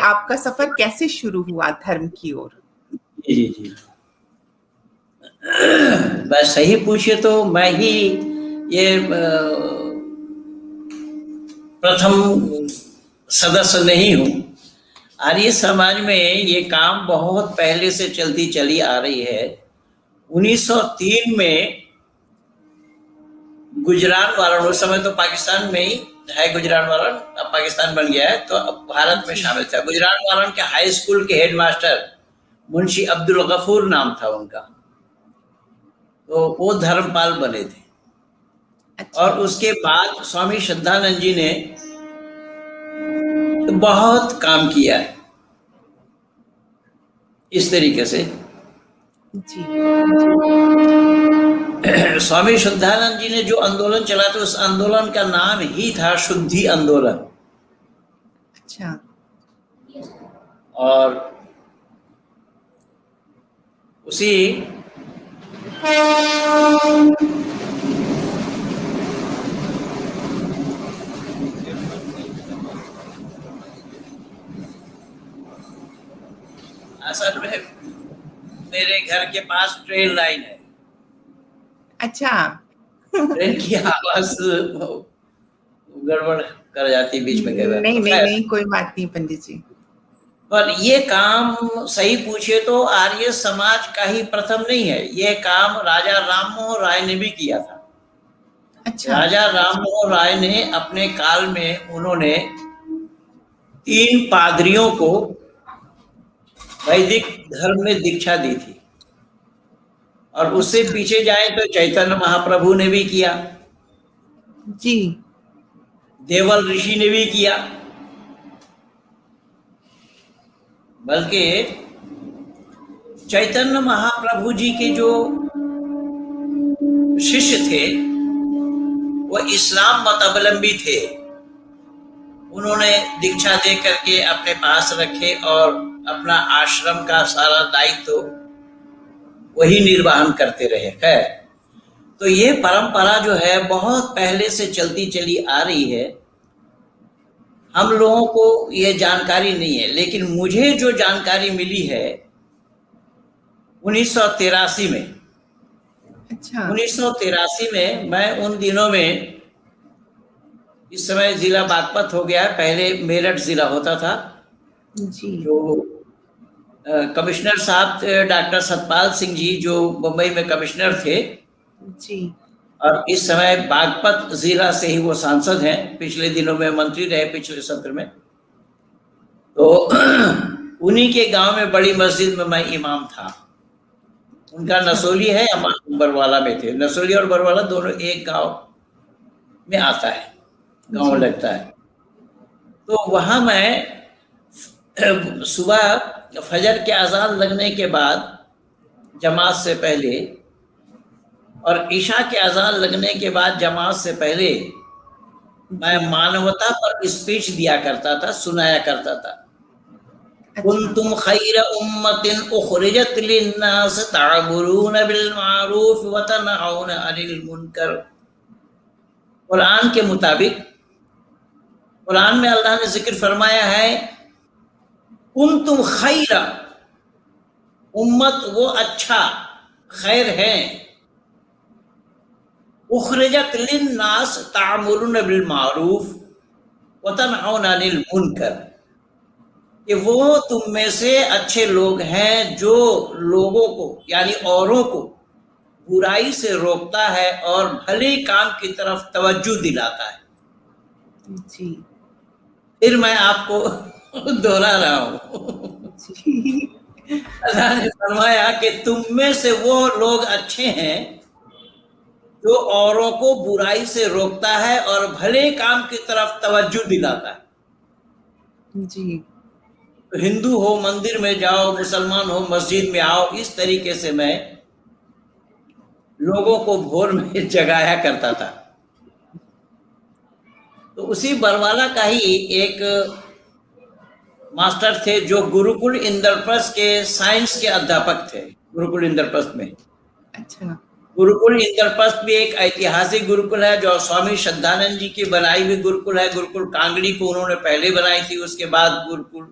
आपका सफर कैसे शुरू हुआ धर्म की ओर? जी जी जी, बस सही पूछिए तो मैं ही ये प्रथम सदस्य नहीं हूँ। आर्य समाज में ये काम बहुत पहले से चलती चली आ रही है। 1903 में गुजरात वालन, उस समय तो पाकिस्तान में ही है, गुजरात वालन अब पाकिस्तान बन गया है, तो अब भारत में शामिल था। गुजरात वालन के हाई स्कूल के हेडमास्टर मुंशी अब्दुल गफूर नाम था उनका, तो वो धर्मपाल बने थे। अच्छा। और उसके बाद स्वामी श्रद्धानंद जी ने तो बहुत काम किया है इस तरीके से। जी। स्वामी शुद्धानंद जी ने जो आंदोलन चला था उस आंदोलन का नाम ही था शुद्धि आंदोलन। अच्छा। और उसी असल में मेरे घर के पास ट्रेन लाइन है। अच्छा। ट्रेन की आवाज गड़बड़ कर जाती बीच में कई बार। नहीं नहीं नहीं, कोई बात नहीं पंडित जी। पर ये काम सही पूछे तो आर्य समाज का ही प्रथम नहीं है, ये काम राजा राममोहन राय ने भी किया था। अच्छा। राजा राममोहन राय ने अपने काल में उन्होंने 3 पादरियों को वैदिक धर्म में दीक्षा दी थी। और उससे पीछे जाए तो चैतन्य महाप्रभु ने भी किया, जी, देवल ऋषि ने भी किया। बल्कि चैतन्य महाप्रभु जी के जो शिष्य थे वो इस्लाम मतावलंबी थे। उन्होंने दीक्षा दे करके अपने पास रखे और अपना आश्रम का सारा दायित्व वही निर्वहन करते रहे। है तो ये परंपरा जो है बहुत पहले से चलती चली आ रही है। हम लोगों को ये जानकारी नहीं है, लेकिन मुझे जो जानकारी मिली है 1983 में। अच्छा। 1983 में मैं उन दिनों में, इस समय जिला बागपत हो गया है, पहले मेरठ जिला होता था। जी। जो कमिश्नर साहब डॉक्टर सतपाल सिंह जी जो मुंबई में कमिश्नर थे जी। और इस समय बागपत जिला से ही वो सांसद हैं, पिछले दिनों में मंत्री रहे पिछले सत्र में। तो उन्हीं के गांव में बड़ी मस्जिद में मैं इमाम था। उनका नसोली है, हम बरवाला में थे। नसोली और बरवाला दोनों एक गांव में आता है, गांव लगता है। तो वहां मैं सुबह फजर के अजान लगने के बाद जमात से पहले और ईशा के अजान लगने के बाद जमात से पहले मैं मानवता पर स्पीच दिया करता था, सुनाया करता था। कुंतुम खैर उम्मतिन उखरिजत लिन्नास तामुरून बिल मारूफ व तनहौन अनिल मुनकर। कुरान के मुताबिक, कुरान में अल्लाह ने जिक्र फरमाया है कुंतुम खैर, उम्मत वो अच्छा खैर है, उखरिजत लिन्नास तामुरून बिल मारूफ व तनहौन अनिल मुनकर, कि वो तुम में से अच्छे लोग हैं जो लोगों को यानी औरों को बुराई से रोकता है और भले काम की तरफ तवज्जो दिलाता है। जी। फिर मैं आपको दोहरा रहा हूँ। अल्लाह ने फरमाया कि तुम में से वो लोग अच्छे हैं जो औरों को बुराई से रोकता है और भले काम की तरफ तवज्जो दिलाता है। जी। तो हिंदू हो मंदिर में जाओ, मुसलमान हो मस्जिद में आओ, इस तरीके से मैं लोगों को भोर में जगाया करता था। तो उसी बरवाला का ही एक मास्टर थे जो गुरुकुल इंद्रप्रस्थ के साइंस के अध्यापक थे, गुरुकुल इंद्रप्रस्थ में। अच्छा। गुरुकुल इंद्रप्रस्थ भी एक ऐतिहासिक गुरुकुल है जो स्वामी श्रद्धानंद जी की बनाई हुई गुरुकुल है। गुरुकुल कांगड़ी को उन्होंने पहले बनाई थी, उसके बाद गुरुकुल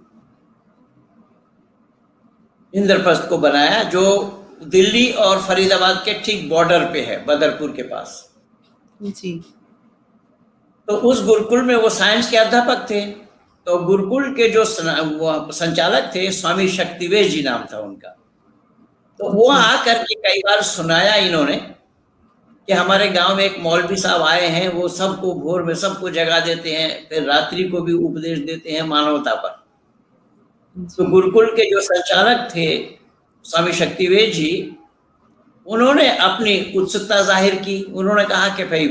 इंद्रप्रस्थ को बनाया, जो दिल्ली और फरीदाबाद के ठीक बॉर्डर पे है, बदरपुर के पास। जी। तो उस गुरुकुल में वो साइंस के अध्यापक थे। तो गुरुकुल के जो वो संचालक थे, स्वामी शक्तिवेश जी नाम था उनका। तो वो आकर के कई बार सुनाया इन्होंने कि हमारे गांव में एक मौलवी साहब आए हैं, वो सबको भोर में सबको जगा देते हैं, फिर रात्रि को भी उपदेश देते हैं मानवता पर। तो गुरुकुल के जो संचालक थे स्वामी शक्तिवेश जी, उन्होंने अपनी उत्सुकता जाहिर की। उन्होंने कहा कि भाई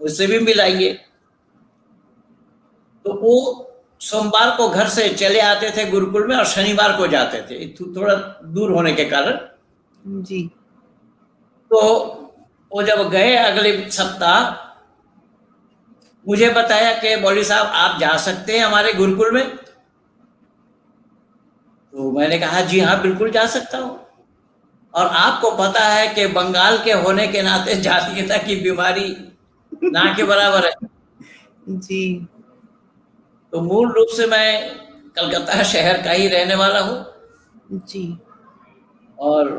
उससे भी मिलाइए। तो वो सोमवार को घर से चले आते थे गुरुकुल में और शनिवार को जाते थे, थोड़ा दूर होने के कारण। जी। तो वो जब गए अगले सप्ताह, मुझे बताया कि मौलवी साहब आप जा सकते हैं हमारे गुरुकुल में। तो मैंने कहा जी हाँ, बिल्कुल जा सकता हूँ। और आपको पता है कि बंगाल के होने के नाते जातीयता की बीमारी ना के बराबर है। जी। तो मूल रूप से मैं कलकत्ता शहर का ही रहने वाला हूँ। जी। और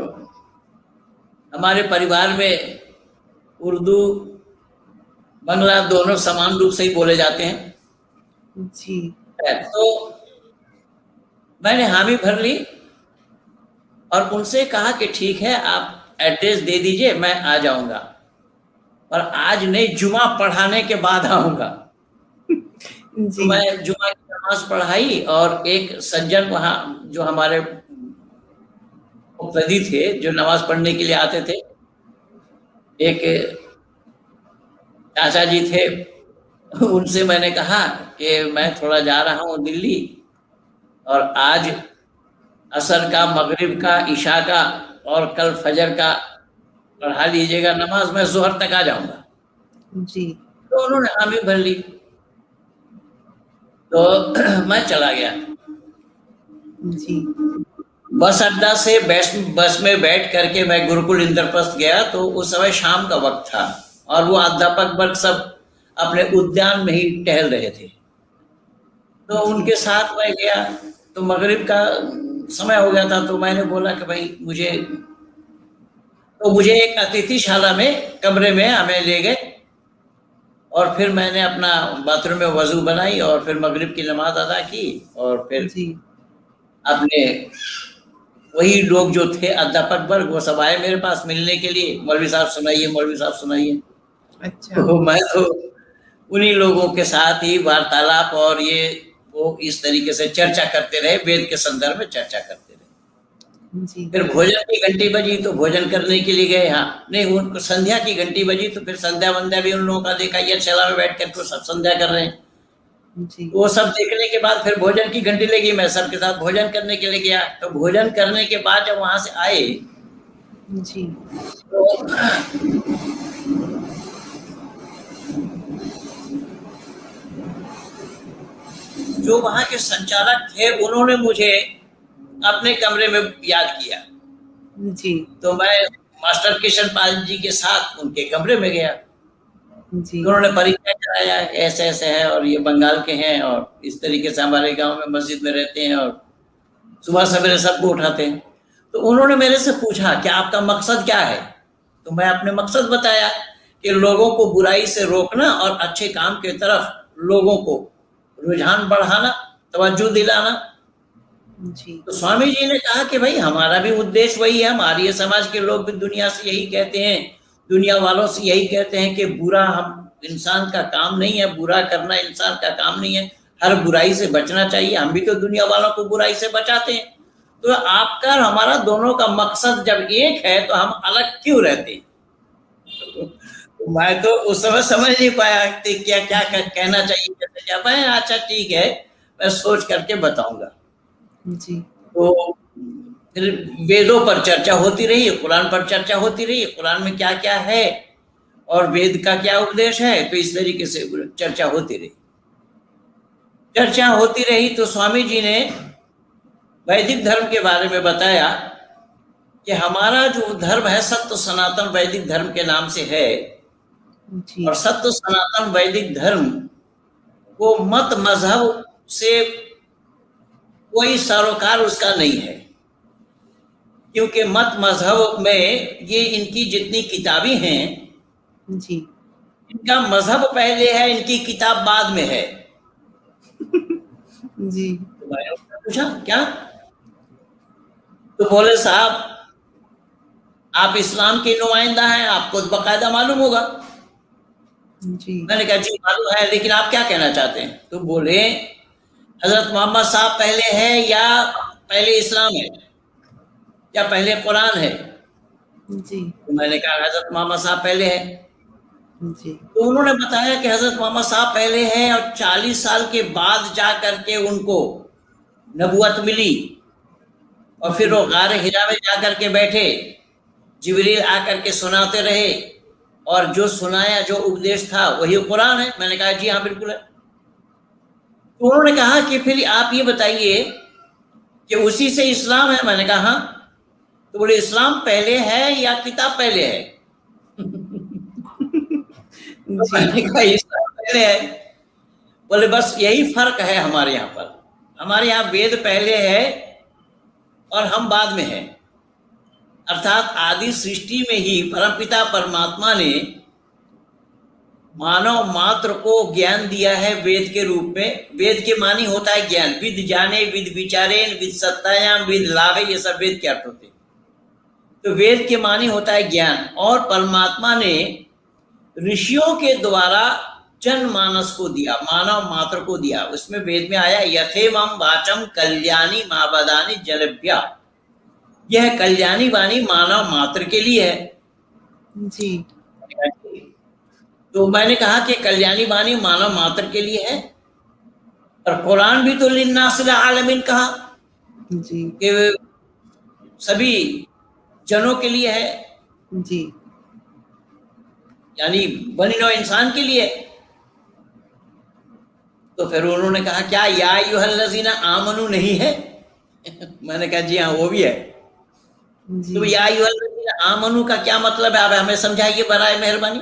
हमारे परिवार में उर्दू बांग्ला दोनों समान रूप से ही बोले जाते हैं। जी। तो मैंने हामी भर ली और उनसे कहा कि ठीक है, आप एड्रेस दे दीजिए, मैं आ जाऊंगा। और आज नहीं, जुमा पढ़ाने के बाद आऊंगा। तो मैं जुमा की नमाज पढ़ाई और एक सज्जन वहां जो हमारे मुक्तदी थे, जो नमाज पढ़ने के लिए आते थे, एक चाचा जी थे, उनसे मैंने कहा कि मैं थोड़ा जा रहा हूँ दिल्ली और आज असर का, मगरिब का, इशा का और कल फजर का पढ़ा लीजिएगा नमाज, मैं जोहर तक आ जाऊंगा। जी। तो उन्होंने हामी भर ली। तो मैं चला गया। जी। बस अड्डा से बस में बैठ करके मैं गुरुकुल इंद्रप्रस्थ गया। तो उस समय शाम का वक्त था और वो अध्यापक वर्ग सब अपने उद्यान में ही टहल रहे थे। तो उनके साथ मैं गया। तो मगरिब का समय हो गया था। तो मैंने बोला कि भाई मुझे एक अतिथिशाला में कमरे में हमें ले गए और फिर मैंने अपना बाथरूम में वजू बनाई और फिर मगरिब की नमाज अदा की। और फिर अपने वही लोग जो थे अध्यापक वर्ग, वो सब आए मेरे पास मिलने के लिए, मौलवी साहब सुनाइए, मौलवी साहब सुनाइए। अच्छा। तो मैं तो उन्हीं लोगों के साथ ही वार्तालाप और ये वो इस तरीके से चर्चा करते रहे, वेद के संदर्भ में चर्चा करते रहे। फिर भोजन की घंटी बजी तो भोजन करने के लिए गए। हाँ नहीं, उनको संध्या की घंटी बजी तो फिर संध्या वंध्या भी उन लोगों का देखा, ये शैला में बैठ कर सब संध्या कर रहे हैं। वो सब देखने के बाद फिर भोजन की घंटी लगी, मैं सबके साथ भोजन करने के लिए गया। तो भोजन करने के बाद जब वहां से आए जी, तो जो वहां के संचालक थे उन्होंने मुझे अपने कमरे में याद किया। जी। तो मैं मास्टर किशन पाल जी के साथ उनके कमरे में गया। जी। उन्होंने परिचय कराया, ऐसे ऐसे है और ये बंगाल के हैं और इस तरीके से हमारे गांव में मस्जिद में रहते हैं और सुबह सवेरे सबको उठाते हैं। तो उन्होंने मेरे से पूछा कि आपका मकसद क्या है। तो मैं अपने मकसद बताया कि लोगों को बुराई से रोकना और अच्छे काम की तरफ लोगों को रुझान बढ़ाना, तवज्जो दिलाना। जी। तो स्वामी जी ने कहा कि भाई हमारा भी उद्देश्य वही है, हमारे ये समाज के लोग भी दुनिया से यही कहते हैं, दुनिया वालों से यही कहते हैं कि बुरा हम इंसान का काम नहीं है, बुरा करना इंसान का काम नहीं है, हर बुराई से बचना चाहिए। हम भी तो दुनिया वालों को बुराई से बचाते हैं। तो आपका और हमारा दोनों का मकसद जब एक है तो हम अलग क्यों रहते हैं? तो मैं तो उस समय समझ नहीं पाया कि क्या क्या कहना चाहिए, कैसे क्या। मैं अच्छा ठीक है, मैं सोच करके बताऊंगा। जी। तो फिर वेदों पर चर्चा होती रही है, कुरान पर चर्चा होती रही है, कुरान में क्या क्या है और वेद का क्या उपदेश है। तो इस तरीके से चर्चा होती रही। तो स्वामी जी ने वैदिक धर्म के बारे में बताया कि हमारा जो धर्म है सत्य सनातन वैदिक धर्म के नाम से है। और सत्य सनातन वैदिक धर्म वो मत मजहब से कोई सरोकार उसका नहीं है। क्योंकि मत मजहब में ये इनकी जितनी किताबें हैं, जी इनका मजहब पहले है, इनकी किताब बाद में है। जी तो मैंने उनसे पूछा क्या? तो बोले साहब आप इस्लाम के नुमाइंदा हैं, आपको तो बाकायदा मालूम होगा। जी मैंने कहा जी मालूम है, लेकिन आप क्या कहना चाहते हैं? तो बोले हजरत मोहम्मद साहब पहले है या पहले इस्लाम है या पहले कुरान है? जी तो मैंने कहा हजरत मोहम्मद साहब पहले है। जी तो उन्होंने बताया कि हजरत मोहम्मद साहब पहले हैं और 40 साल के बाद जा करके उनको नबुवत मिली, और फिर वो गार हिरा में जा करके बैठे, जिब्रील आकर के सुनाते रहे, और जो सुनाया, जो उपदेश था वही कुरान है। मैंने कहा जी हाँ बिल्कुल है। तो उन्होंने कहा कि फिर आप ये बताइए कि उसी से इस्लाम है? मैंने कहा हाँ। तो बोले इस्लाम पहले है या किताब पहले है? तो जी मैंने कहा इस्लाम पहले है। बोले बस यही फर्क है हमारे यहाँ पर, हमारे यहाँ वेद पहले है और हम बाद में है। अर्थात आदि सृष्टि में ही परमपिता परमात्मा ने मानव मात्र को ज्ञान दिया है वेद के रूप में। वेद के मानी होता है ज्ञान, विद जाने, विद विचारेन, विद सत्तायाम, विद लाभे, ये सब वेद के अर्थ होते हैं। तो वेद के मानी होता है ज्ञान, और परमात्मा ने ऋषियों के द्वारा जनमानस को दिया, मानव मात्र को दिया। उसमें वेद में आया यथेवम वाचम कल्याणी माबदानी जलभ्या, यह कल्याणी वाणी मानव मात्र के लिए है। जी तो मैंने कहा कि कल्याणी वाणी मानव मात्र के लिए है, और कुरान भी तो लिन्नासिल आलमीन कहा जी कि सभी जनों के लिए है, जी यानी बनी नौ इंसान के लिए। तो फिर उन्होंने कहा क्या या अय्युहल्लज़ीना आमनू नहीं है? मैंने कहा जी हाँ वो भी है। तो जी या अय्युहल्लज़ीना आमनू का क्या मतलब है, आप हमें समझाइए बराए मेहरबानी।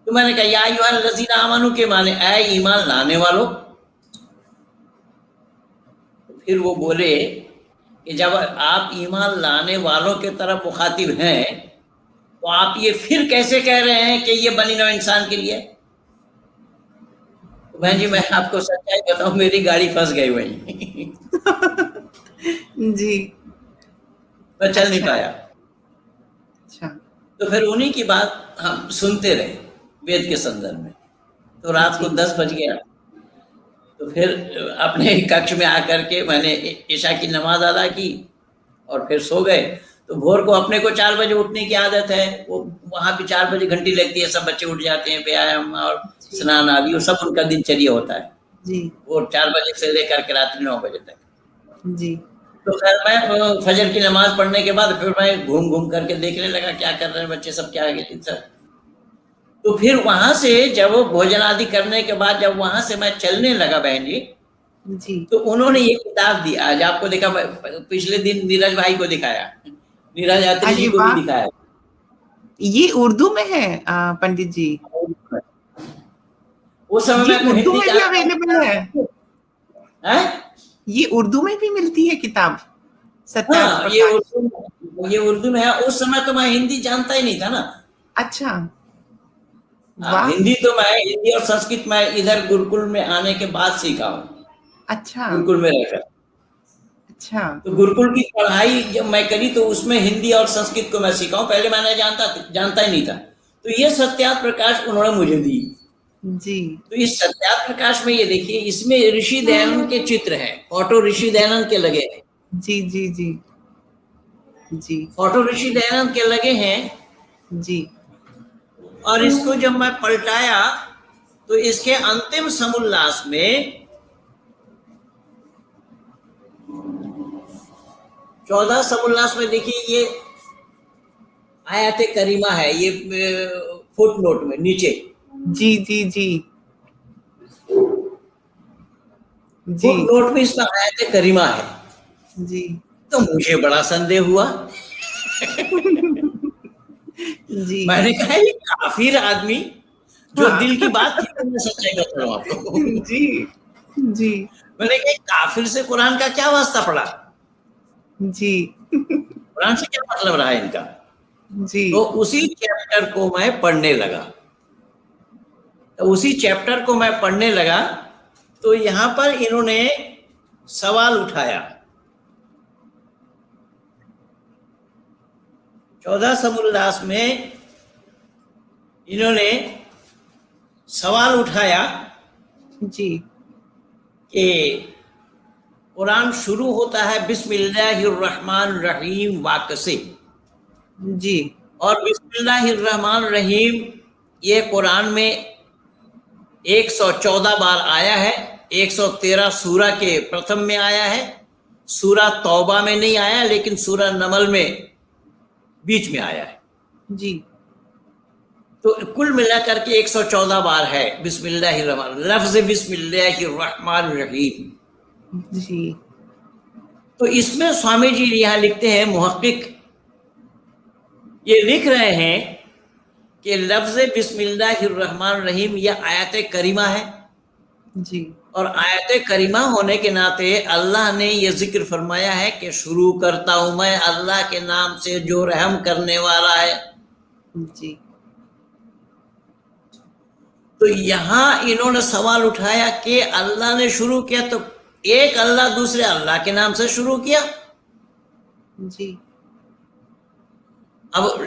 तो मैंने कहा या अय्युहल्लज़ीना आमनू के माने ऐ ईमान लाने वालों। तो फिर वो बोले कि जब आप ईमान लाने वालों के तरफ मुखातिब हैं, तो आप ये फिर कैसे कह रहे हैं कि ये बनी नौ इंसान के लिए? तो बहन जी मैं आपको सच्चाई बताऊं, मेरी गाड़ी फंस गई वहीं। जी मैं चल नहीं अच्छा पाया। अच्छा तो फिर उन्हीं की बात हम सुनते रहे वेद के संदर्भ में। तो रात को जी 10 बज गया। तो फिर अपने कक्ष में आकर के मैंने ईशा की नमाज अदा की और फिर सो गए। तो भोर को अपने को 4 बजे उठने की आदत है, वो वहाँ भी 4 बजे घंटी लगती है, सब बच्चे उठ जाते हैं, व्यायाम और जी स्नान आदि वो सब उनका दिनचर्या होता है। जी वो 4 बजे से लेकर के रात्रि 9 बजे तक। जी तो खैर मैं फजर की नमाज पढ़ने के बाद फिर मैं घूम घूम करके देखने लगा क्या कर रहे हैं बच्चे सब, क्या है सब। तो फिर वहां से जब वो भोजन आदि करने के बाद जब वहां से मैं चलने लगा बहन जी, जी तो उन्होंने ये किताब दी। आज आपको देखा, पिछले दिन नीरज भाई को दिखाया, नीरज यात्री जी अरे को भी वाह, दिखाया। ये उर्दू में है पंडित जी? उस समय ये मैं तो उर्दू हिंदी में भी जानता अवेलेबल है? है। ये उर्दू में भी मिलती है किताब सत्यार्थ हाँ प्रकाश? ये उर्दू में है। उस समय तो मैं हिंदी जानता ही नहीं था ना। अच्छा हाँ, वाह, हिंदी और संस्कृत मैं इधर गुरुकुल में आने के बाद सीखा हूँ, अच्छा गुरुकुल में रहकर। अच्छा तो गुरुकुल की पढ़ाई जब मैं करी तो उसमें हिंदी और संस्कृत को मैं सीखा हूँ, पहले मैंने जानता ही नहीं था। तो ये सत्यार्थ प्रकाश उन्होंने मुझे दी। जी तो इस सत्यार्थ प्रकाश में ये देखिए, इसमें ऋषि दयानंद के चित्र हैं, फोटो ऋषि दयानंद के लगे हैं, जी जी जी जी फोटो ऋषि दयानंद के लगे हैं। जी और इसको जब मैं पलटाया तो इसके अंतिम समुल्लास में 14 समुल्लास में देखिए ये आयत करीमा है, ये फुट नोट में नीचे जी जी जी जी फुट नोट में इसमें आयत करीमा है। जी तो मुझे बड़ा संदेह हुआ। जी मैंने कहा ये काफिर आदमी जो हाँ दिल की बात थी, तो मैं सच्चाई बता रहा हूं आपको। जी जी मैंने कहा काफिर से कुरान का क्या वास्ता पड़ा? जी। कुरान से क्या मतलब रहा इनका? जी। तो उसी चैप्टर को मैं पढ़ने लगा। तो उसी चैप्टर को मैं पढ़ने लगा तो यहां पर इन्होंने सवाल उठाया। 14 सबुल्लास में इन्होंने सवाल उठाया जी। कि कुरान शुरू होता है बिस्मिल्लाहिर्रहमानिर्रहीम वाक्य से, जी। और बिस्मिल्लाहिर्रहमानिर्रहीम ये कुरान में 114 बार आया है। 113 सूरा के प्रथम में आया है, सूरा तौबा में नहीं आया, लेकिन सूरा नमल में बीच में आया है। जी। तो कुल मिलाकर के 114 बार है बिस्मिल्लाहिर्रहमान, लफ्ज बिस्मिल्लाहिर्रहमानिर्रहीम। जी। तो इसमें स्वामी जी यहाँ लिखते हैं, मुहक्किक ये लिख रहे हैं कि लफ्ज बिस्मिल्लाहिर्रहमानिर्रहीम यह आयत करीमा है, जी। और आयत करीमा होने के नाते अल्लाह ने यह जिक्र फरमाया है कि शुरू करता हूं मैं अल्लाह के नाम से जो रहम करने वाला है। जी। तो यहां इन्होंने सवाल उठाया कि अल्लाह ने शुरू किया, तो एक अल्लाह दूसरे अल्लाह के नाम से शुरू किया। जी। अब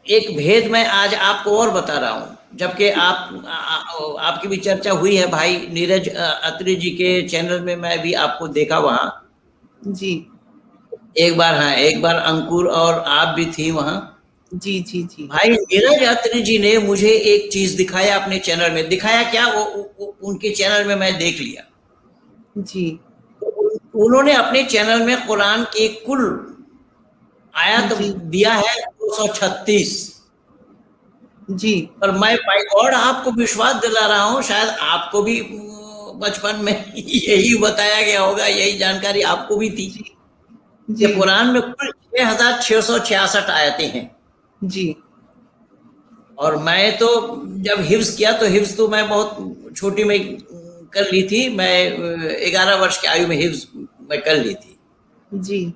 एक भेद मैं आज आपको और बता रहा हूं, जबकि आपकी भी चर्चा हुई है भाई नीरज अत्री जी के चैनल में, मैं भी आपको देखा वहां जी। एक बार। हाँ, एक बार अंकुर और आप भी थी वहां। जी। जी। जी। भाई नीरज अत्री जी ने मुझे एक चीज दिखाया अपने चैनल में। दिखाया क्या, वो उनके चैनल में मैं देख लिया। जी। उन्होंने अपने चैनल में कुरान की कुल आयत जी। दिया है 236। जी। और मैं बाय गॉड आपको विश्वास दिला रहा हूं, शायद आपको भी बचपन में यही बताया गया होगा, यही जानकारी आपको भी थी जी। कि जी। कुरान में कुल 6666 आयतें हैं। जी। और मैं तो जब हिफ्ज किया तो हिफ्ज तो मैं बहुत छोटी में कर ली थी। मैं 11 वर्ष की आयु में हिफ्ज मैं कर ली थी। जी।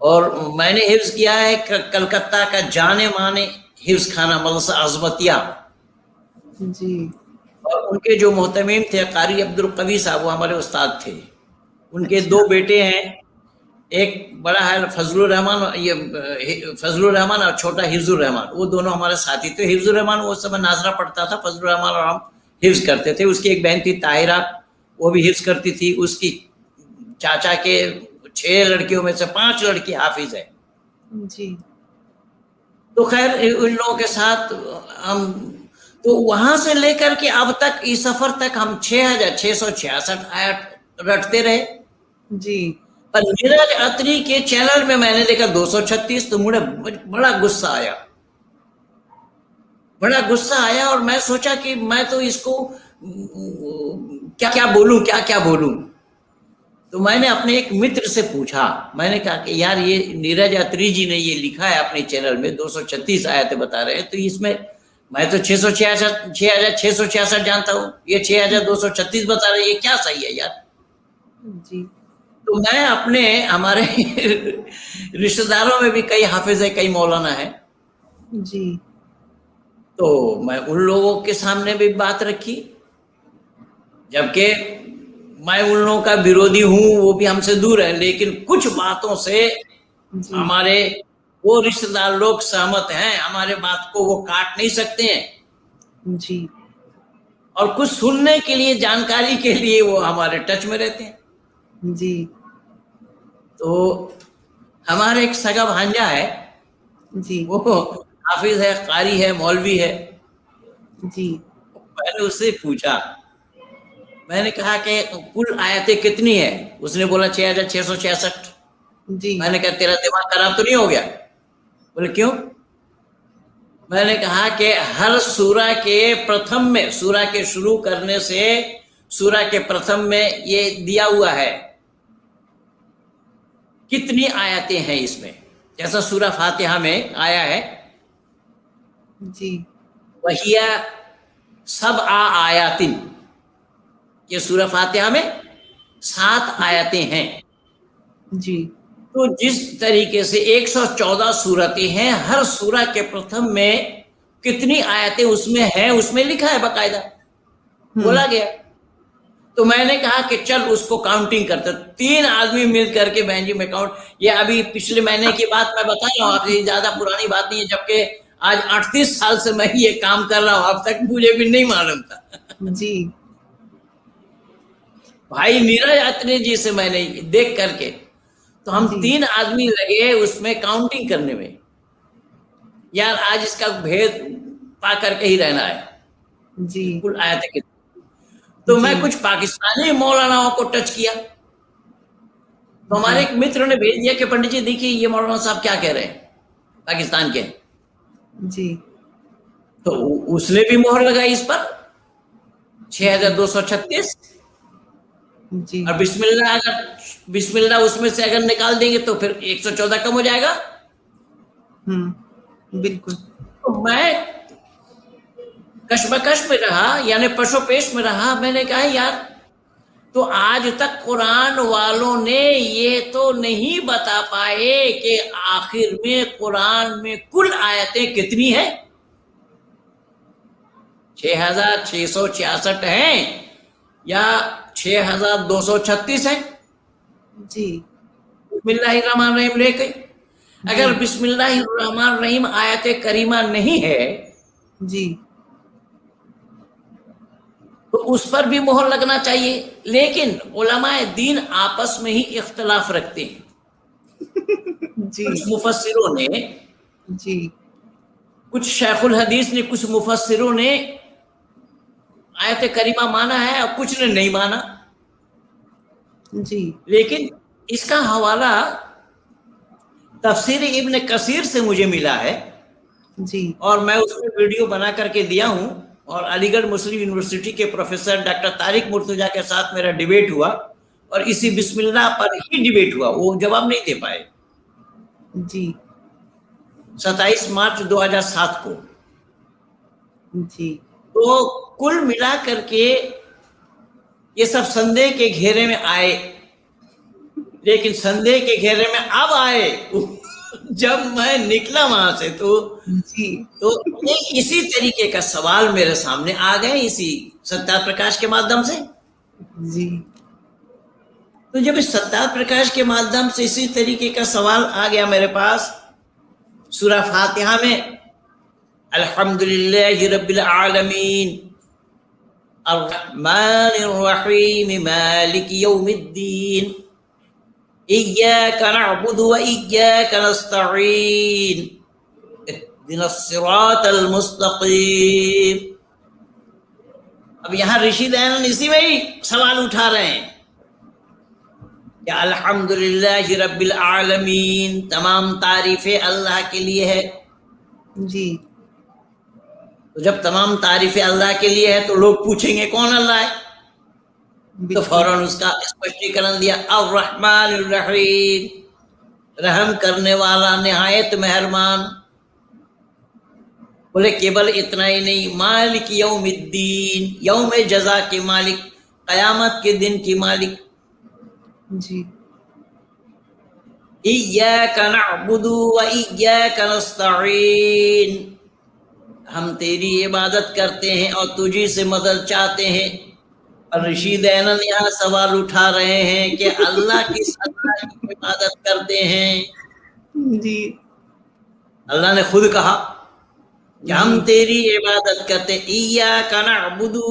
और मैंने हिफ्ज किया है कलकत्ता का जाने माने हिफ्ज खाना मदरसा अजमतिया। जी। और उनके जो मोहतमीम थे कारी अब्दुल कवी साहब, वो हमारे उस्ताद थे। उनके अच्छा। 2 बेटे हैं, एक बड़ा है फजलुर रहमान, ये फजलुर रहमान, और छोटा हिफ्जुर रहमान। वो दोनों हमारे साथी थे। हिफ्जुर रहमान वो समय नाजरा पढ़ता था, फजलुर रहमान और हम हिफ्ज करते थे। उसकी एक बहन थी ताहिरा, वो भी हिफ्ज करती थी। उसकी चाचा के 6 लड़कियों में से 5 लड़की हाफिज है। जी। तो खैर उन लोगों के साथ हम, तो वहां से लेकर के अब तक इस सफर तक हम 6666 आयत रटते रहे। जी। पर नीरज अत्री के चैनल में मैंने देखा 236। तो मुझे बड़ा गुस्सा आया, बड़ा गुस्सा आया। और मैं सोचा कि मैं तो इसको क्या क्या बोलूं, क्या क्या बोलूं। तो मैंने अपने एक मित्र से पूछा, मैंने कहा कि यार ये नीरज अत्री जी ने ये लिखा है अपने चैनल में 236 आयतें बता रहे हैं, तो इसमें मैं तो 6666 जानता हूँ, ये 6236 बता रहे हैं, ये क्या सही है यार। जी। तो मैं अपने हमारे रिश्तेदारों में भी कई हाफिज है, कई मौलाना है, जी। तो मैं उन लोगों के सामने भी बात रखी। जबकि मैं उन लोगों का विरोधी हूं, वो भी हमसे दूर है, लेकिन कुछ बातों से जी। हमारे वो रिश्तेदार लोग सहमत हैं, हमारे बात को वो काट नहीं सकते हैं। जी। और कुछ सुनने के लिए, जानकारी के लिए वो हमारे टच में रहते हैं। जी। तो हमारे एक सगा भांजा है, जी। वो हाफिज है, कारी है, मौलवी है। जी। मैंने उससे पूछा, मैंने कहा कि कुल आयतें कितनी है? उसने बोला 6666। जी। मैंने कहा तेरा दिमाग खराब तो नहीं हो गया? बोले क्यों? मैंने कहा कि हर सूरा के प्रथम में, सूरा के शुरू करने से सूरा के प्रथम में ये दिया हुआ है कितनी आयतें हैं इसमें। जैसा सूरा फातिहा में आया है, जी। वहिया सब आयातिन, ये सूरा फातिहा में 7 आयतें हैं। जी। तो जिस तरीके से 114 सूरतें हैं, हर सूरा के प्रथम में कितनी आयतें उसमें हैं, उसमें लिखा है बकायदा, बोला गया। तो मैंने कहा कि चल उसको काउंटिंग करते, 3 आदमी मिल करके बहन जी में काउंट, ये अभी पिछले महीने की बात मैं बता रहा हूँ आपसे, ज्यादा पुरानी बात नहीं है, जबकि आज 38 साल से मैं ये काम कर रहा हूँ, अब तक मुझे भी नहीं मालूम था। जी भाई मीरा यात्री जी से मैंने देख करके, तो हम जी। 3 आदमी लगे उसमें काउंटिंग करने में, यार आज इसका भेद पा करके ही रहना है, जी कुल आयतें कितनी। तो जी। मैं कुछ पाकिस्तानी मौलानाओं को टच किया, तो हमारे एक मित्र ने भेज दिया कि पंडित जी देखिए ये मौलाना साहब क्या कह रहे हैं, पाकिस्तान के। जी तो उसने भी मोहर लगाई इस पर 6236, जी। और बिस्मिल्लाह, अगर बिस्मिल्लाह उसमें से अगर निकाल देंगे तो फिर 114 कम हो जाएगा। बिल्कुल। तो मैं कशमकश में रहा, यानी पशोपेश में रहा। मैंने कहा यार, तो आज तक कुरान वालों ने ये तो नहीं बता पाए कि आखिर में कुरान में कुल आयतें कितनी है, 6666 हैं या 6236 है। जी बिस्मिल्लाहिर्रहमानिर्रहीम लेके, अगर बिस्मिल्लाहिर्रहमानिर्रहीम आयत करीमा नहीं है जी। तो उस पर भी मोहर लगना चाहिए। लेकिन उलमाए दीन आपस में ही इख्तलाफ रखते हैं। जी कुछ मुफस्सिरों ने, जी। कुछ शेखुल हदीस ने, कुछ मुफस्सिरों ने आयत करीमा माना है और कुछ ने नहीं माना। जी लेकिन इसका हवाला तफसीर इब्न कसीर से मुझे मिला है, जी। और मैं उसमें वीडियो बना करके दिया हूं। और अलीगढ़ मुस्लिम यूनिवर्सिटी के प्रोफेसर डॉक्टर तारिक मुर्तजा के साथ मेरा डिबेट हुआ, और इसी बिस्मिल्लाह पर ही डिबेट हुआ, वो जवाब नहीं दे पाए। जी 27 मार्च 2007 को। जी। तो कुल मिला करके ये सब संदेह के घेरे में आए, लेकिन संदेह के घेरे में अब आए जब मैं निकला वहां से, जी तो इसी तरीके का सवाल मेरे सामने आ गए, इसी सत्ता प्रकाश के माध्यम से। जी। तो जब इस सत्ता प्रकाश के माध्यम से इसी तरीके का सवाल आ गया मेरे पास, सूरह फातिहा में अल्हम्दुलिल्लाहि रब्बिल आलमीन अर्रहमानिर रहीम मालिक यौमिद्दीन इय्याका नअबुदु व इय्याका नस्तईन इहदिनस सिरातल मुस्तकीम। अब यहां ऋषि दयानंद इसी में ही सवाल उठा रहे हैं कि अल्हम्दुलिल्लाहि रब्बिल आलमीन, तमाम तारीफें अल्लाह के लिए है। जी। तो जब तमाम तारीफें अल्लाह के लिए है तो लोग पूछेंगे कौन अल्लाह है, तो फौरन उसका स्पष्टीकरण दिया, अर्रहमानिर रहीम, रहम करने वाला, निहायत मेहरबान। बोले केवल इतना ही नहीं, मालिक यौमिद्दीन, यौम जजा के मालिक, कयामत के दिन की मालिक। जी। इय्याका नअबुदु व इय्याका नस्तईन, हम तेरी इबादत करते हैं और तुझी से मदद चाहते हैं। और ऋषि दयानंद यहाँ सवाल उठा रहे हैं कि अल्लाह किस अल्लाह की इबादत करते हैं। जी। अल्लाह ने खुद कहा कि हम तेरी इबादत करते हैं, इय्याका नअबुदु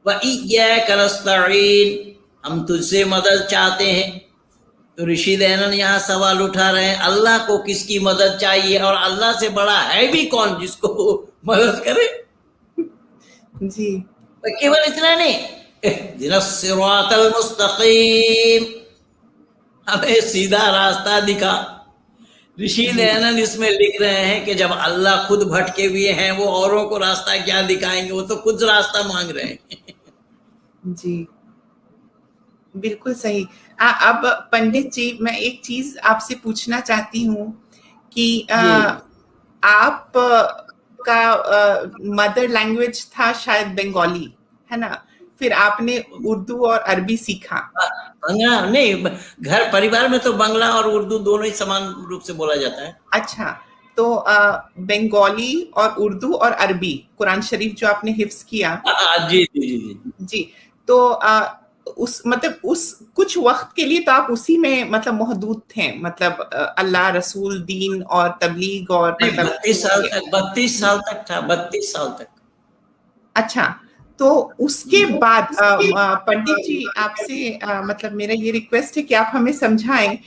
व इय्याका नस्तईन, हम तुझसे मदद चाहते हैं। तो ऋषि दयानंद यहाँ सवाल उठा रहे हैं, अल्लाह को किसकी मदद चाहिए, और अल्लाह से बड़ा है भी कौन जिसको मदद करे। जी। तो केवल इतना नहीं, इहदिनस सिरातल मुस्तकीम, हमें सीधा रास्ता दिखा। ऋषि दयानंद इसमें लिख रहे हैं कि जब अल्लाह खुद भटके हुए हैं, वो औरों को रास्ता क्या दिखाएंगे, वो तो खुद रास्ता मांग रहे हैं। जी बिल्कुल सही। अब पंडित जी, मैं एक चीज आपसे पूछना चाहती हूँ कि आप का मदर लैंग्वेज था शायद बंगाली, है ना? फिर आपने उर्दू और अरबी सीखा। बंगला नहीं, घर परिवार में तो बंगला और उर्दू दोनों ही समान रूप से बोला जाता है। अच्छा, तो बंगाली और उर्दू और अरबी कुरान शरीफ जो आपने हिफ्स किया, जी जी जी जी। जी, तो उस मतलब उस कुछ वक्त के लिए तो आप उसी में मतलब महदूद थे, मतलब अल्लाह, रसूल, दीन और तबलीग और नहीं, मतलब 32 साल तक था, 32 साल तक। अच्छा, तो उसके बाद पंडित जी आपसे मतलब मेरा ये रिक्वेस्ट है कि आप हमें समझाएं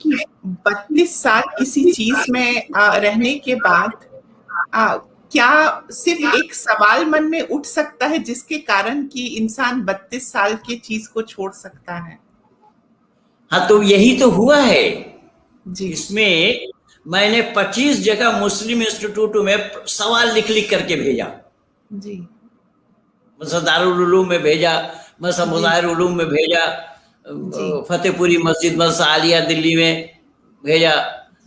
कि 32 साल किसी चीज में रहने के बाद क्या सिर्फ एक सवाल मन में उठ सकता है जिसके कारण कि इंसान 32 साल की चीज को छोड़ सकता है? हाँ, तो यही तो हुआ है। जी इसमें मैंने 25 जगह मुस्लिम इंस्टीट्यूट में सवाल लिख लिख करके भेजा। जी मसद दारुल उलूम में भेजा, मसद जी मुज़ाहिर उलूम में भेजा, जी फतेहपुरी मस्जिद मदरसा आलिया दिल्ली में भेजा,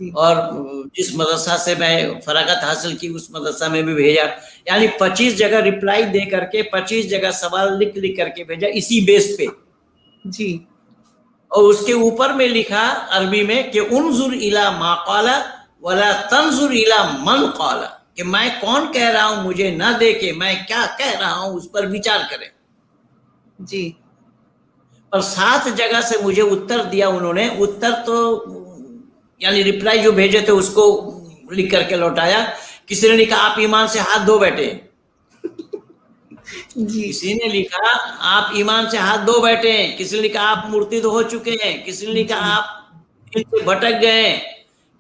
जी और जिस मदरसा से मैं फरागत हासिल की उस मदरसा में भी भेजा। यानी 25 जगह रिप्लाई दे करके 25 जगह सवाल लिख लिख करके भेजा इसी बेस पे। जी और उसके ऊपर में लिखा अरबी में कि उन्जुर इला मा क़ाला वला तंजुर इला मन क़ाला, कि मैं कौन कह रहा हूं मुझे ना देखे, मैं क्या कह रहा हूं उस पर विचार करें। जी और 7 जगह से मुझे उत्तर दिया उन्होंने। उत्तर तो यानी रिप्लाई जो भेजे थे उसको लिख करके लौटाया। किसी ने लिखा आप ईमान से हाथ धो बैठे, जी किसी ने लिखा आप ईमान से हाथ धो बैठे, किसी ने लिखा आप मूर्ति हो चुके हैं, किसी ने लिखा जी आप दिन से भटक गए हैं,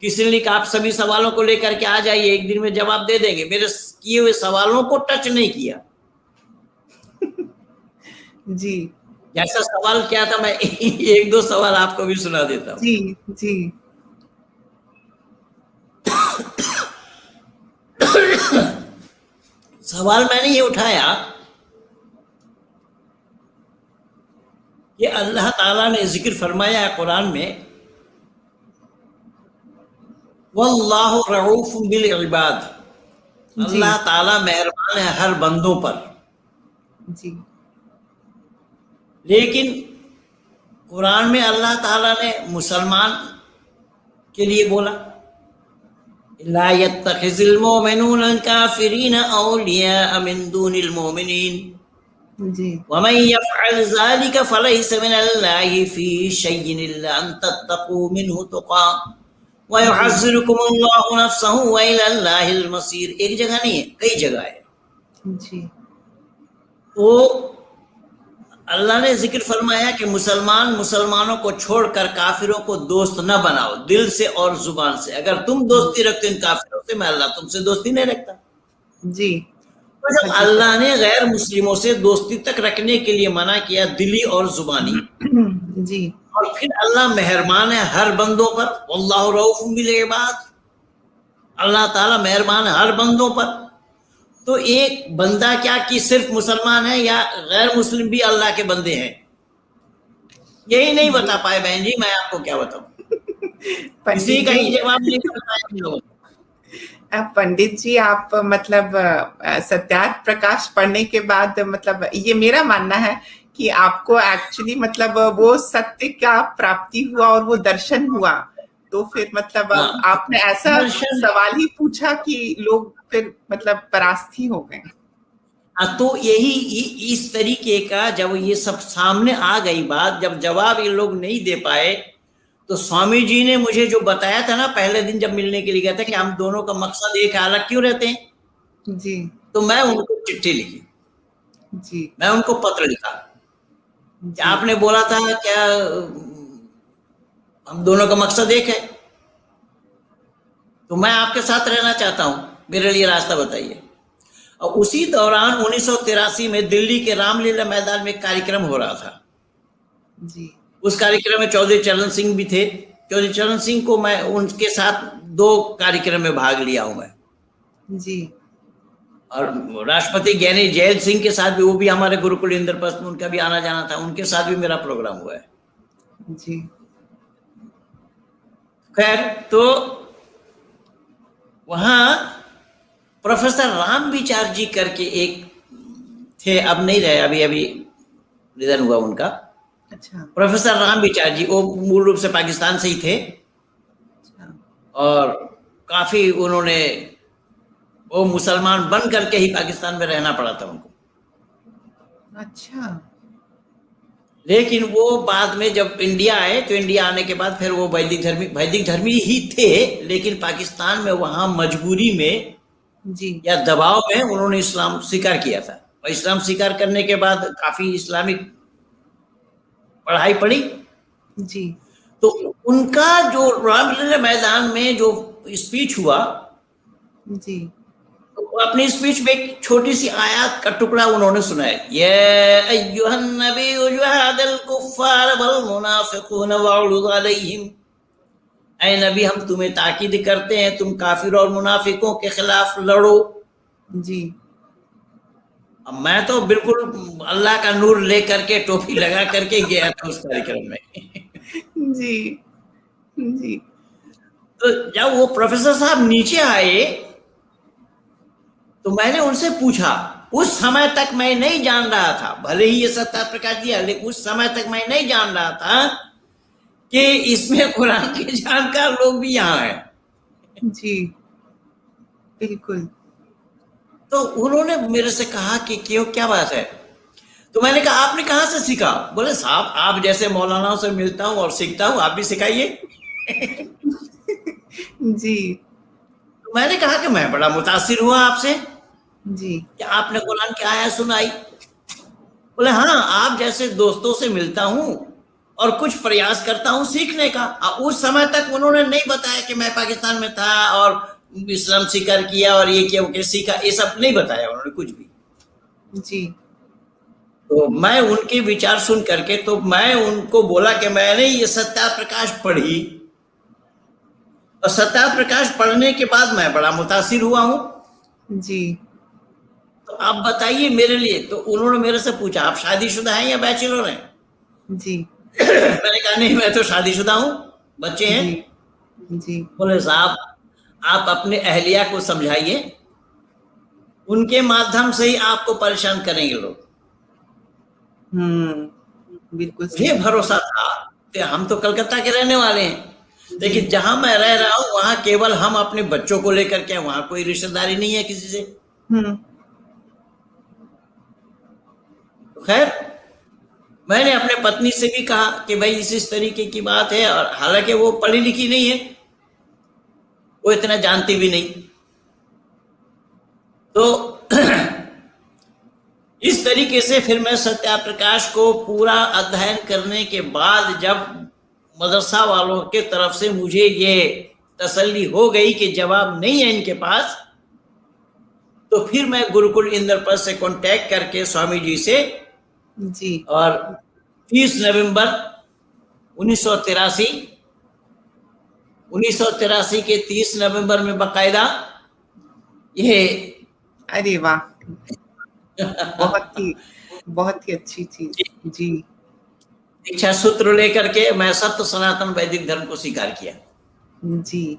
किसी ने लिखा आप सभी सवालों को लेकर के आ जाइए, एक दिन में जवाब दे देंगे। मेरे किए हुए सवालों को टच नहीं किया। जी जैसा सवाल क्या था, मैं एक दो सवाल आपको भी सुना देता हूँ। जी जी सवाल मैंने ये उठाया कि अल्लाह ताला ने जिक्र फरमाया है कुरान में, वल्लाहु रऊफ़ुम बिल इबाद, जी अल्लाह ताला मेहरबान है हर बंदों पर। जी लेकिन कुरान में अल्लाह ताला ने मुसलमान के लिए बोला, ला यत्तखिज़िल मोमिनून काफिरीन औलिया मिन दूनिल मोमिनीन जी वमन यफ़अल ज़ालिका फलैसा मिनल्लाहि फ़ी शैइन इल्ला अन तत्तक़ू मिन्हु तुक़ा व युहज़्ज़िरुकुमुल्लाहु नफ़्सहु व इलल्लाहिल मसीर। एक जगह नहीं है, कई जगह है। जी तो अल्लाह ने जिक्र फरमाया कि मुसलमान मुसलमानों को छोड़कर काफिरों को दोस्त न बनाओ, दिल से और जुबान से। अगर तुम दोस्ती रखते हो इन काफिरों से, मैं अल्लाह तुमसे दोस्ती नहीं रखता। जी तो जब अल्लाह ने गैर मुस्लिमों से दोस्ती तक रखने के लिए मना किया दिली और जुबानी, जी और फिर अल्लाह मेहरबान है हर बंदों पर, वल्लाहु रऊफ़ुम बिल इबाद, अल्लाह ताला मेहरबान है हर बंदों पर। तो एक बंदा क्या कि सिर्फ मुसलमान है या गैर मुस्लिम भी अल्लाह के बंदे हैं, यही नहीं बता पाए बहन जी, मैं आपको क्या बताऊं। किसी का ही जवाब नहीं कर पाए। पंडित जी, आप मतलब सत्यार्थ प्रकाश पढ़ने के बाद मतलब ये मेरा मानना है कि आपको एक्चुअली मतलब वो सत्य का प्राप्ति हुआ और वो दर्शन हुआ, तो फिर मतलब आपने ऐसा सवाल ही पूछा कि लोग फिर मतलब परास्ती हो गए। तो यही इस तरीके का जब ये सब सामने आ गई बात, जब जवाब ये लोग नहीं दे पाए, तो स्वामी जी ने मुझे जो बताया था ना पहले दिन जब मिलने के लिए गया था कि हम दोनों का मकसद एक है, अलग क्यों रहते हैं। जी तो मैं उनको चिट्ठी लिखी, जी मैं उनको पत्र लिखा कि आपने बोला था क्या हम दोनों का मकसद एक है, तो मैं आपके साथ रहना चाहता हूं, मेरे लिए रास्ता बताइए। और उसी दौरान 1983 में दिल्ली के रामलीला मैदान में एक कार्यक्रम हो रहा था। जी उस कार्यक्रम में चौधरी चरण सिंह भी थे। चौधरी चरण सिंह को मैं उनके साथ 2 कार्यक्रम में भाग लिया हूं मैं। जी और राष्ट्रपति ज्ञानी जैल सिंह के साथ भी, वो भी हमारे गुरुकुल इंद्रप्रस्थ में उनका भी आना जाना था, उनके साथ भी मेरा प्रोग्राम हुआ है। जी खैर, तो वहां प्रोफेसर राम विचार जी करके एक थे, अब नहीं रहे, अभी अभी निधन हुआ उनका। अच्छा। प्रोफेसर राम विचार जी, वो मूल रूप से पाकिस्तान से ही थे अच्छा। और काफी उन्होंने, वो मुसलमान बन करके ही पाकिस्तान में रहना पड़ा था उनको। अच्छा। लेकिन वो बाद में जब इंडिया आए तो इंडिया आने के बाद फिर वो वैदिक धर्मी ही थे, लेकिन पाकिस्तान में वहां मजबूरी में जी। या दबाव में उन्होंने इस्लाम स्वीकार किया था। और इस्लाम स्वीकार करने के बाद काफी इस्लामिक पढ़ाई पढ़ी। जी। तो उनका जो रामलीला मैदान में जो स्पीच हुआ, जी। तो अपनी स्पीच में एक छोटी सी आयत का टुकड़ा उन्होंने सुनाया, ये अय्युहन नबी जुहादल कुफ्फार वल मुनाफिकून वअउद अलैहिम, ऐ नबी हम तुम्हें ताकीद करते हैं तुम काफिर और मुनाफिकों के खिलाफ लड़ो। जी। अब मैं तो बिल्कुल अल्लाह का नूर लेकर के टोपी लगा करके गया था उस कार्यक्रम में। जी। जी। तो जब वो प्रोफेसर साहब नीचे आए तो मैंने उनसे पूछा, उस समय तक मैं नहीं जान रहा था, भले ही ये सत्ता प्रकाश दिया, लेकिन उस समय तक मैं नहीं जान रहा था कि इसमें कुरान के जानकार लोग भी यहाँ हैं। जी बिल्कुल। तो उन्होंने मेरे से कहा कि क्यों, क्या बात है? तो मैंने कहा आपने कहाँ से सीखा? बोले साहब आप जैसे मौलानाओं से मिलता हूँ और सीखता हूँ, आप भी सिखाइए। जी। तो मैंने कहा कि मैं बड़ा मुतासिर हुआ आपसे जी। कि आपने कुरान की आयत सुनाई। बोले हाँ, आप जैसे दोस्तों से मिलता हूँ और कुछ प्रयास करता हूँ सीखने का। उस समय तक उन्होंने नहीं बताया कि मैं पाकिस्तान में था और इस्लाम स्वीकार किया और ये किया, वो सीखा, ये सब नहीं बताया उन्होंने कुछ भी। जी। तो मैं उनके विचार सुन करके, तो मैं उनको बोला कि मैंने ये सत्या प्रकाश पढ़ी और सत्या प्रकाश पढ़ने के बाद मैं बड़ा मुतासिर हुआ हूँ। जी। तो आप बताइए मेरे लिए। तो उन्होंने मेरे से पूछा आप शादीशुदा हैं या बैचलर हैं? जी। मैंने कहा नहीं, मैं तो शादीशुदा हूँ, बच्चे हैं। जी। जी। बोले साहब आप अपने अहलिया को समझाइए, उनके माध्यम से ही आपको परेशान करेंगे लोग। बिल्कुल मुझे भरोसा था कि हम तो कलकत्ता के रहने वाले हैं, लेकिन जहां मैं रह रहा हूं वहां केवल हम अपने बच्चों को लेकर के, वहां कोई रिश्तेदारी नहीं है किसी से। तो खैर मैंने अपने पत्नी से भी कहा कि भाई इस तरीके की बात है, और हालांकि वो पढ़ी लिखी नहीं है, वो इतना जानती भी नहीं। तो इस तरीके से फिर मैं सत्या प्रकाश को पूरा अध्ययन करने के बाद जब मदरसा वालों के तरफ से मुझे ये तसल्ली हो गई कि जवाब नहीं है इनके पास, तो फिर मैं गुरुकुल इंद्रप्रस्थ से कांटेक्ट करके स्वामी जी से जी, और 30 नवंबर 1983 के 30 नवंबर में बाकायदा ये, अरे वाह, बहुत ही अच्छी चीज। जी, दीक्षा सूत्र लेकर के मैं सत्य सनातन वैदिक धर्म को स्वीकार किया। जी,